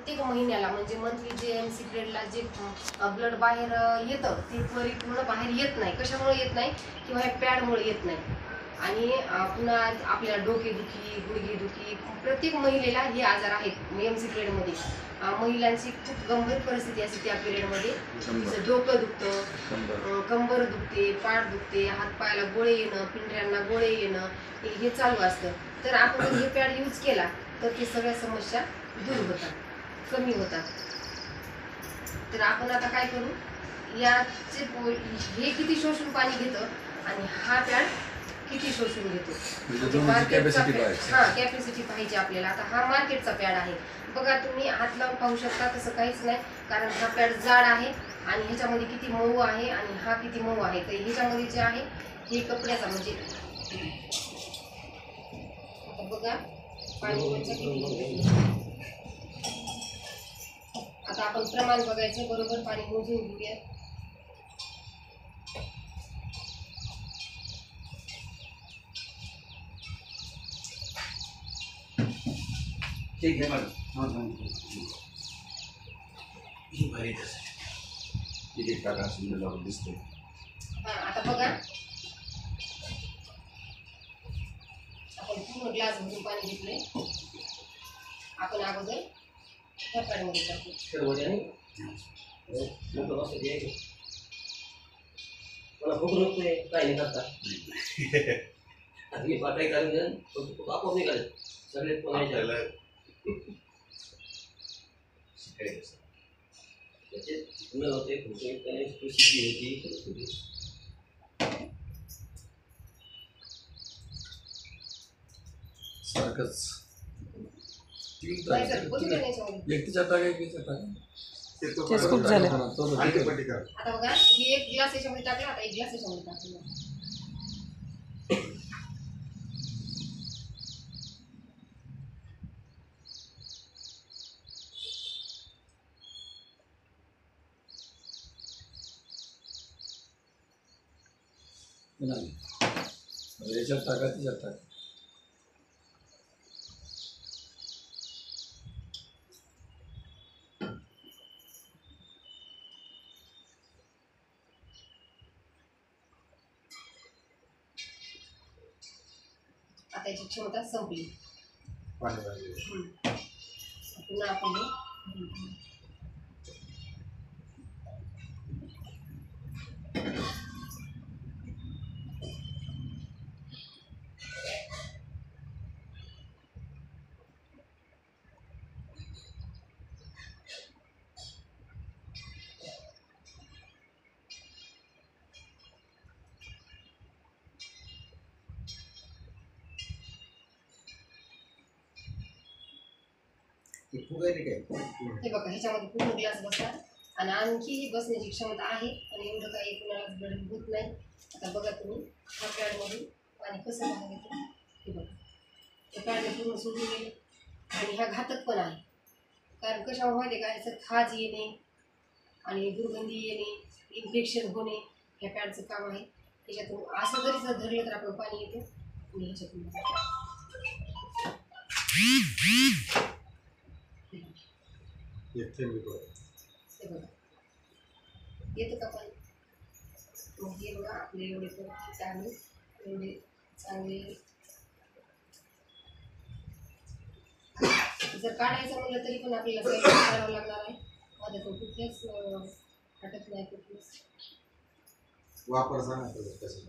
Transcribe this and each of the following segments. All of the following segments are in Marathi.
प्रत्येक महिन्याला म्हणजे मंथली जे MC पिरियडला जे ब्लड बाहेर येतं ते परिपूर्ण बाहेर येत नाही. कशामुळे येत नाही किंवा हे पॅडमुळे येत नाही. आणि पुन्हा आपल्याला डोकेदुखी, गुडघेदुखी, प्रत्येक महिलेला हे आजार आहेत MC पिरियडमध्ये. महिलांची खूप गंभीर परिस्थिती असते त्या पिरियडमध्ये. तिचं डोकं दुखतं, कंबर दुखते, पाठ दुखते, हातपायाला गोळे येणं, पिंढऱ्यांना गोळे येणं हे चालू असतं. तर आपण जर हे पॅड यूज केला तर ते सगळ्या समस्या दूर होतात, कमी होतात. तर आपण आता काय करू, याचे हे किती शोषून पाणी घेतं आणि हा पॅड किती शोषून घेतो, कॅपॅसिटी पाहिजे आपल्याला. आता हा मार्केटचा पॅड आहे बघा, तुम्ही हात लावून पाहू शकता. तसं काहीच नाही, कारण हा पॅड जाड आहे आणि ह्याच्यामध्ये किती मऊ आहे आणि हा किती मऊ आहे. तर ह्याच्यामध्ये जे आहे हे कपड्याचा म्हणजे आता बघा पाणी. आता आपण प्रमाण बघायचं, बरोबर पाणी मोजून घेऊया. ठीक आहे मॅडम. ही भारी किती टाका सुंदर दिसते. आता बघा, आपण पूर्ण ग्लास भरून पाणी घेतले. आपण अगोदर ह्या पॅडमध्ये टाकू. मला भूक नकोय, काय नाही करता. मी पाठाई काढून आपोआप निघाले सगळे आपल्याला शिकायचं त्याचे न होते प्रसिद्धी होती. सारखंच एकटीच्या खूप झालं. आता बघा, ही एक ग्लास याच्यामध्ये टाकला, आता एक ग्लास याच्यामध्ये टाकला. याच्यात टाका, त्याच्यात टाका. आता याची क्षमता संपली. पुन्हा आपण हे बघा, ह्याच्यामध्ये पूर्ण ग्लास बसतात आणि आणखी बसण्याची क्षमता आहे आणि एवढं काही कुणाला गडबड होत नाही. आता बघा तुम्ही ह्या पॅडमधून पाणी कसं बाहेर येतं हे बघा. त्या पॅडने पूर्ण सोडून गेले आणि ह्या घातक पण आहे, कारण कशामुळे माहिती आहे का, ह्याचं खाज येणे आणि दुर्गंधी येणे, इन्फेक्शन होणे ह्या पॅडचं काम आहे. त्याच्यातून असं जरी जर धरलं तर आपलं पाणी येतं आणि ह्याच्यातून येतं का पाणी. मग हे बघा, आपले एवढे परफेक्ट आहे, एवढे चांगले. जर काढायचं म्हणलं तरी पण आपल्याला काही काढावं लागणार आहे. माझ्यातून कुठलेच हटत नाही, कुठलेच वापर कसं.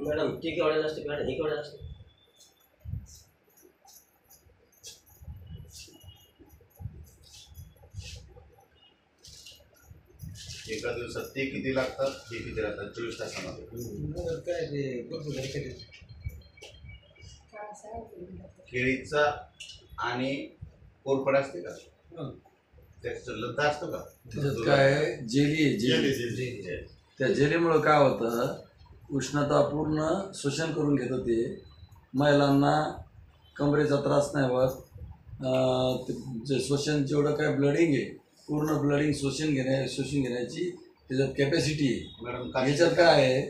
मॅडम ती केवढ्या असते मॅडम, ही केवढ्या असते. एका दिवसात ते किती लागतात, हे किती लागतात 24 तासामध्ये. काय ते केळीचा आणि कोरफड असते का, त्याचं लद्दा असतो का, त्याच्यात काय जेली. त्या जेलीमुळं काय होतं, उष्णता पूर्ण शोषण करून घेतं. ते महिलांना कमरेचा त्रास नाही होत. जे शोषण जेवढं काय ब्लडिंग आहे, पूर्ण ब्लडिंग शोषून घेण्याची त्याच्यात कॅपॅसिटी आहे. याच्यात काय आहे,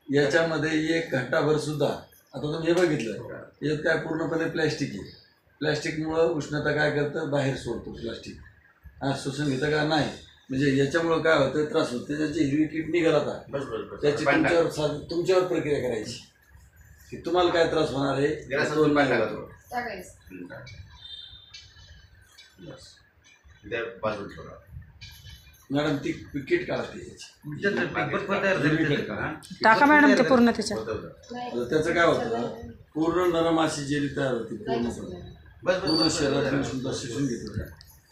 याच्यामध्ये एक घंटाभर सुद्धा, आता तुम्ही हे बघितलं, याच्यात काय पूर्णपणे प्लॅस्टिक आहे. प्लॅस्टिकमुळं उष्णता काय करतं, बाहेर सोडतो प्लास्टिक. हा शोषण घेतं का नाही, म्हणजे याच्यामुळं काय होतं, त्रास होतो. त्याची हिरवी कीट निघाला आता बस बस बस त्याची तुमच्यावर प्रक्रिया करायची की तुम्हाला काय त्रास होणार आहे. गॅसमधून पाणी टाका थोडं. टाकायचं. बस त्या बाजूला थोडा. मॅडम ती किट काढा ती याची. टाका मॅडम ते पूर्ण त्याच्यात. होतं, होतं. नाही. आता त्याचं काय होतं, पूर्ण नरम अशी जेली तयार होती. पूर्णपणे बस बस पूर्ण बस शरीरात उष्णता शोषून घेतो.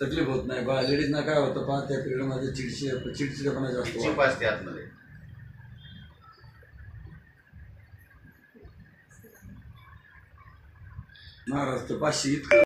तकलीफ होत नाही. बा लेडीजना काय होतं पहा, त्या पिरियडमध्ये चिडचिडपणा जास्त चिप वाढतो. असते आतमध्ये. महाराष्ट्र 500 इतकं